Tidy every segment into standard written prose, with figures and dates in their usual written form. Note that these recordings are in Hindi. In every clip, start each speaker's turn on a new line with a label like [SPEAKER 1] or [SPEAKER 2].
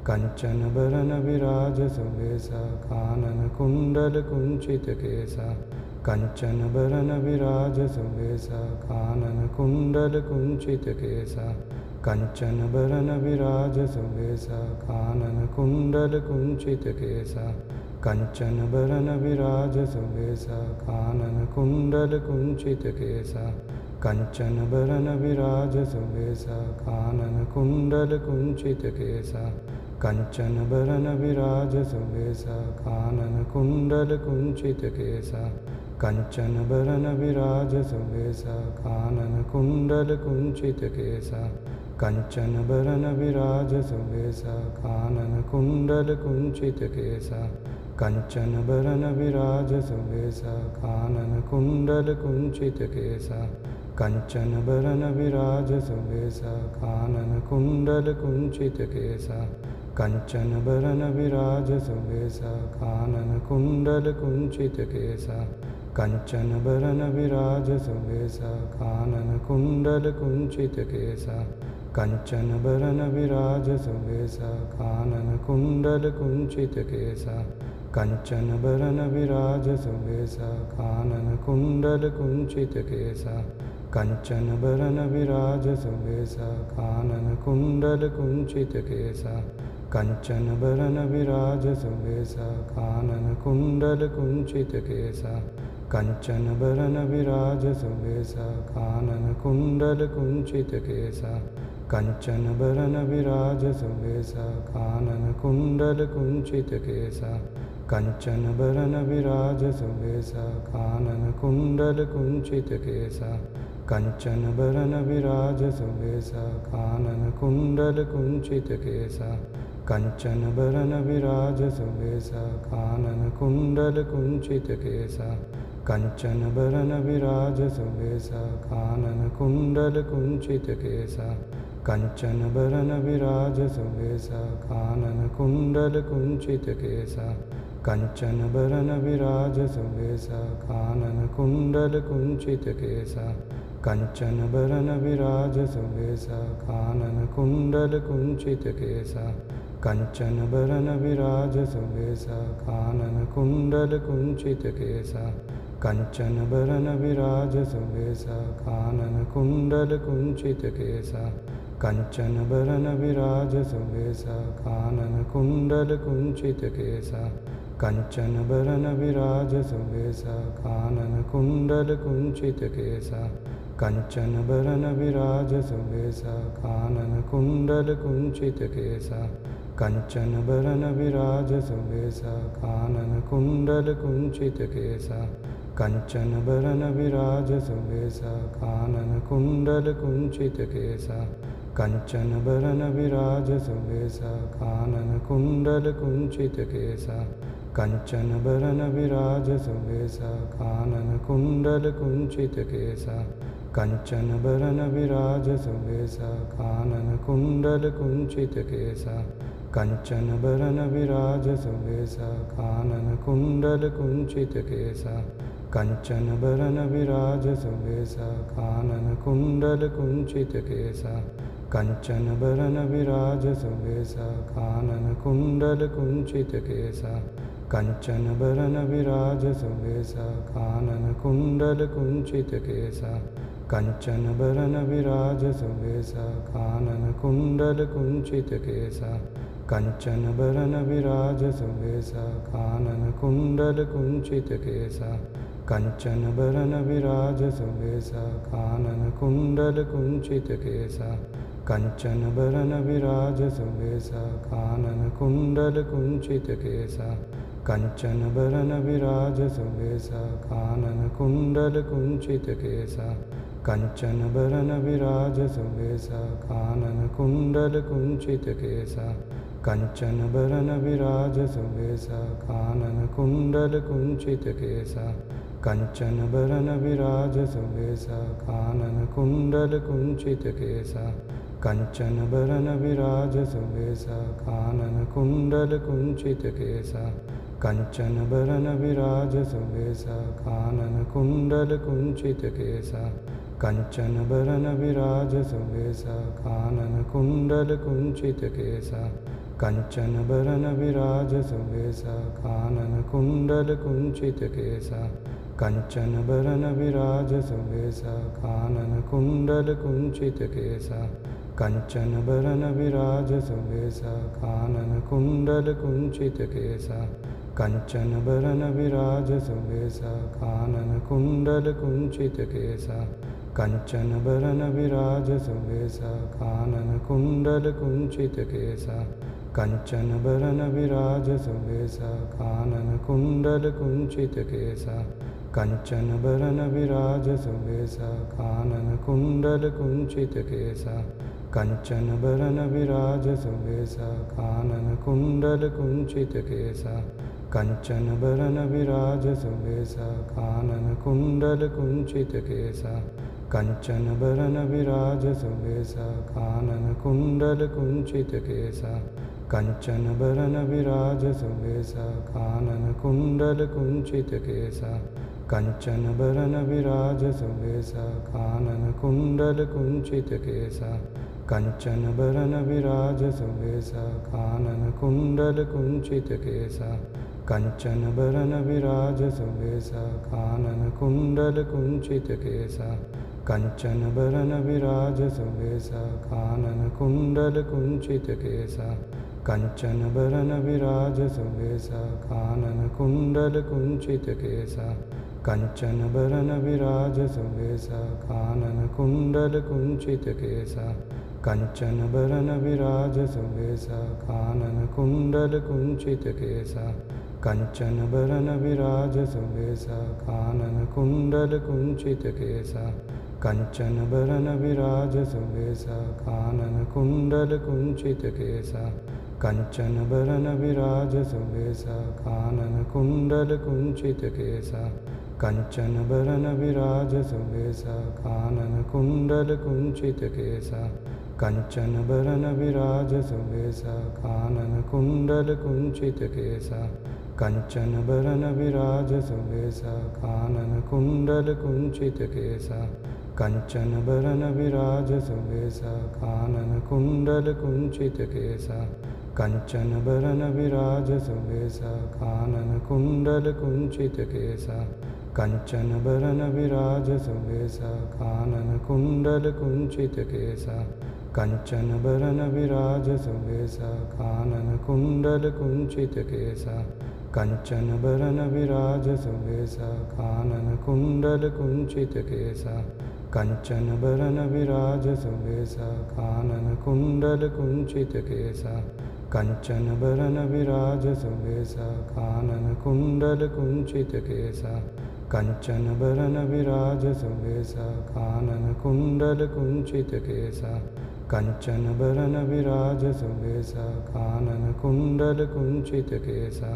[SPEAKER 1] कंचन बरन विराज सुबेसा कानन कुंडल कुंचित केसा कंचन बरन विराज सुबेसा कानन कुंडल कुंचित केसा कंचन बरन विराज सुबेसा कानन कुंडल कुंचित केसा कंचन बरन विराज सुबेसा कानन कुंडल कुंचित केसा कंचन बरन विराज सुबेसा कानन कुंडल कुंचित केसा कंचन बरन विराज सुबेसा कानन कुंडल कुंचित केसा कंचन बरन विराज सुबेसा कानन कुंडल कुंचित केसा कंचन बरन विराज सुबेसा कानन कुंडल कुंचित केसा कंचन बरन विराज सुबेसा कानन कुंडल कुंचित केसा कंचन बरन विराज सुबेसा कानन कुंडल कुंचित केसा कंचन बरन विराज सुबेसा कानन कुंडल कुंचित केसा कंचन बरन विराज सुबेसा कानन कुंडल कुंचित केसा कंचन बरन विराज सुबेसा कानन कुंडल कुंचित केसा कंचन बरन विराज सुबेसा कानन कुंडल कुंचित केसा कंचन बरन विराज सुबेसा कानन कुंडल कुंचित केसा कंचन बरन विराज सुबेसा कानन कुंडल कुंचित केसा कंचन बरन विराज सुबेसा कानन कुंडल कुंचित केसा कंचन बरन विराज सुबेसा कानन कुंडल कुंचित केसा कंचन बरन विराज सुबेसा कानन कुंडल कुंचित केसा कंचन बरन विराज सुबेसा कानन कुंडल कुंचित केसा कंचन बरन विराज सुबेसा कानन कुंडल कुंचित केसा कंचन बरन विराज सुबेसा कानन कुंडल कुंचित केसा कंचन बरन विराज सुबेसा कानन कुंडल कुंचित केसा कंचन बरन विराज सुबेसा कानन कुंडल कुंचित केसा कंचन बरन विराज सुबेसा कानन कुंडल कुंचित केसा कंचन बरन विराज सुबेसा कानन कुंडल कुंचित केसा कंचन बरन विराज सुबेसा कानन कुंडल कुंचित केसा कंचन बरन विराज सुबेसा कानन कुंडल कुंचित केसा कंचन बरन विराज सुबेसा कानन कुंडल कुंचित केसा कंचन बरन विराज सुबेसा कानन कुंडल कुंचित केसा कंचन बरन विराज सुबेसा कानन कुंडल कुंचित केसा कंचन बरन विराज सुबेसा कानन कुंडल कुंचित केसा कंचन बरन विराज सुबेसा कानन कुंडल कुंचित केसा कंचन बरन विराज सुबेसा कानन कुंडल कुंचित केसा कंचन बरन विराज सुबेसा कानन कुंडल कुंचित केसा कंचन बरन विराज सुबेसा कानन कुंडल कुंचित केसा कंचन बरन विराज सुबेसा कानन कुंडल कुंचित केसा कंचन बरन विराज सुबेसा कानन कुंडल कुंचित केसा कंचन बरन विराज सुबेसा कानन कुंडल कुंचित केसा कंचन बरन विराज सुबेसा कानन कुंडल कुंचित केसा कंचन बरन विराज सुबेसा कानन कुंडल कुंचित केसा कंचन बरन विराज सुबेसा कानन कुंडल कुंचित केसा कंचन बरन विराज सुबेसा कानन कुंडल कुंचित केसा कंचन बरन विराज सुबेसा कानन कुंडल कुंचित केसा कंचन बरन विराज सुबेसा कानन कुंडल कुंचित केसा कंचन बरन विराज सुबेसा कानन कुंडल कुंचित केसा कंचन बरन विराज सुबेसा कानन कुंडल कुंचित केसा कंचन बरन विराज सुबेसा कानन कुंडल कुंचित केसा कंचन बरन विराज सुबेसा कानन कुंडल कुंचित केसा कंचन बरन विराज सुबेसा कानन कुंडल कुंचित केसा कञ्चनवरनविराजसुवेशा काननकुण्डलकुञ्चितकेसा कञ्चनवरनविराजसुवेशा काननकुण्डलकुञ्चितकेसा कञ्चनवरनविराजसुवेशा काननकुण्डलकुञ्चितकेसा कञ्चनवरनविराजसुवेशा काननकुण्डलकुञ्चितकेसा कञ्चनवरनविराजसुवेशा काननकुण्डलकुञ्चितकेसा कञ्चनवरनविराजसुवेशा काननकुण्डलकुञ्चितकेसा कञ्चनवरनविराजसुवेशा काननकुण्डलकुञ्चितकेसा कञ्चनवरनविराजसुवेशा काननकुण्डलकुञ्चितकेसा कञ्चनवरनविराजसुवेशा काननकुण्डलकुञ्चितकेसा कञ्चनवरनविराजसुवेशा काननकुण्डलकुञ्चितकेसा कञ्चनवरनविराजसुवेशा काननकुण्डलकुञ्चितकेसा कञ्चनवरनविराजसुवेशा काननकुण्डलकुञ्चितकेसा कञ्चनवरनविराजसुवेशा काननकुण्डलकुञ्चितकेसा कञ्चनवरनविराजसुवेशा काननकुण्डलकुञ्चितकेसा कञ्चनवरनविराजसुवेशा काननकुण्डलकुञ्चितकेसा कञ्चनवरनविराजसुवेशा काननकुण्डलकुञ्चितकेसा कञ्चनवरनविराजसुवेशा काननकुण्डलकुञ्चितकेसा कञ्चनवरनविराजसुवेशा काननकुण्डलकुञ्चितकेसा कञ्चनवरनविराजसुवेशा काननकुण्डलकुञ्चितकेसा कञ्चनवरनविराजसुवेशा काननकुण्डलकुञ्चितकेसा कञ्चनवरनविराजसुवेशा काननकुण्डलकुञ्चितकेसा कञ्चनवरनविराजसुवेशा काननकुण्डलकुञ्चितकेसा कञ्चनवरनविराजसुवेशा काननकुण्डलकुञ्चितकेसा कञ्चनवरनविराजसुवेशा काननकुण्डलकुञ्चितकेसा कञ्चनवरनविराजसुवेशा काननकुण्डलकुञ्चितकेसा कञ्चनवरनविराजसुवेशा काननकुण्डलकुञ्चितकेसा कञ्चनवरनविराजसुवेशा काननकुण्डलकुञ्चितकेसा कञ्चनवरनविराजसुवेशा काननकुण्डलकुञ्चितकेसा कञ्चनवरनविराजसुवेशा काननकुण्डलकुञ्चितकेसा कञ्चनवरनविराजसुवेशा काननकुण्डलकुञ्चितकेसा कञ्चनवरनविराजसुवेशा काननकुण्डलकुञ्चितकेसा कञ्चनवरनविराजसुवेशा काननकुण्डलकुञ्चितकेसा कञ्चनवरनविराजसुवेशा काननकुण्डलकुञ्चितकेसा कञ्चनवरनविराजसुवेशा काननकुण्डलकुञ्चितकेसा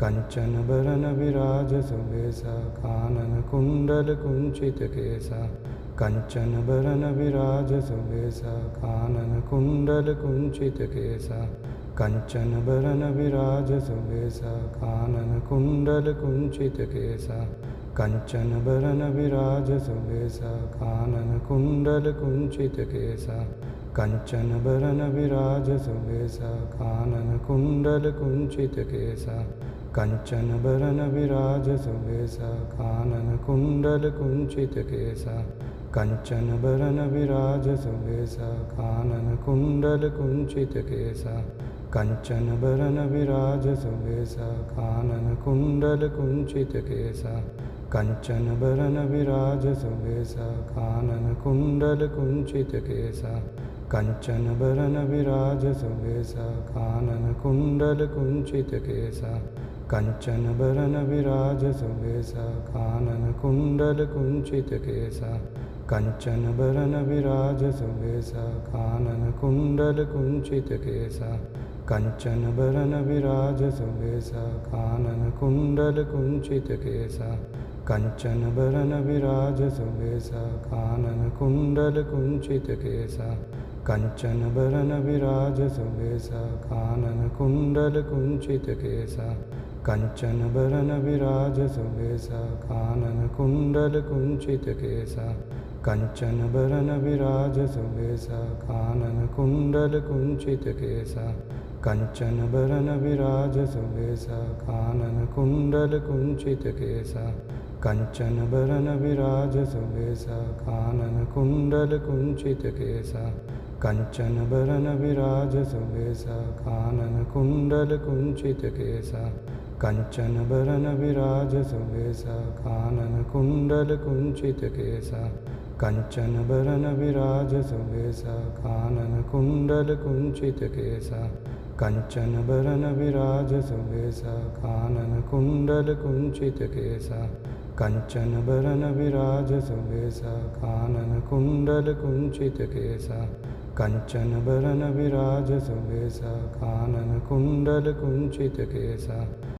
[SPEAKER 1] कञ्चनवरनविराजसुवेशा काननकुण्डलकुञ्चितकेसा कञ्चनवरनविराजसुवेशा काननकुण्डलकुञ्चितकेसा कञ्चनवरनविराजसुवेशा काननकुण्डलकुञ्चितकेसा कञ्चनवरनविराजसुवेशा काननकुण्डलकुञ्चितकेसा कञ्चनवरनविराजसुवेशा काननकुण्डलकुञ्चितकेसा कञ्चनवरनविराजसुवेशा काननकुण्डलकुञ्चितकेसा कञ्चनवरनविराजसुवेशा काननकुण्डलकुञ्चितकेसा कञ्चनवरनविराजसुवेशा काननकुण्डलकुञ्चितकेसा कञ्चनवरनविराजसुवेशा काननकुण्डलकुञ्चितकेसा कञ्चनवरनविराजसुवेशा काननकुण्डलकुञ्चितकेसा कञ्चनवरनविराजसुवेशा काननकुण्डलकुञ्चितकेसा कञ्चनवरनविराजसुवेशा काननकुण्डलकुञ्चितकेसा कञ्चनवरनविराजसुवेशा काननकुण्डलकुञ्चितकेसा कञ्चनवरनविराजसुवेशा काननकुण्डलकुञ्चितकेसा कञ्चनवरनविराजसुवेशा काननकुण्डलकुञ्चितकेसा कञ्चनवरनविराजसुवेशा काननकुण्डलकुञ्चितकेसा कंचन बरन विराज सुबेसा कानन कुंडल कुंचित केसा कंचन बरन विराज सुबेसा कानन कुंडल कुंचित केसा कंचन बरन विराज सुबेसा कानन कुंडल कुंचित केसा कंचन बरन विराज सुबेसा कानन कुंडल कुंचित केसा कंचन बरन विराज सुबेसा कानन कुंडल कुंचित केसा कंचन बरन विराज सुबेसा कानन कुंडल कुंचित केसा कंचन बरन विराज सुबेसा कानन कुंडल कुंचित केसा कंचन बरन विराज सुबेसा कानन कुंडल कुंचित केसा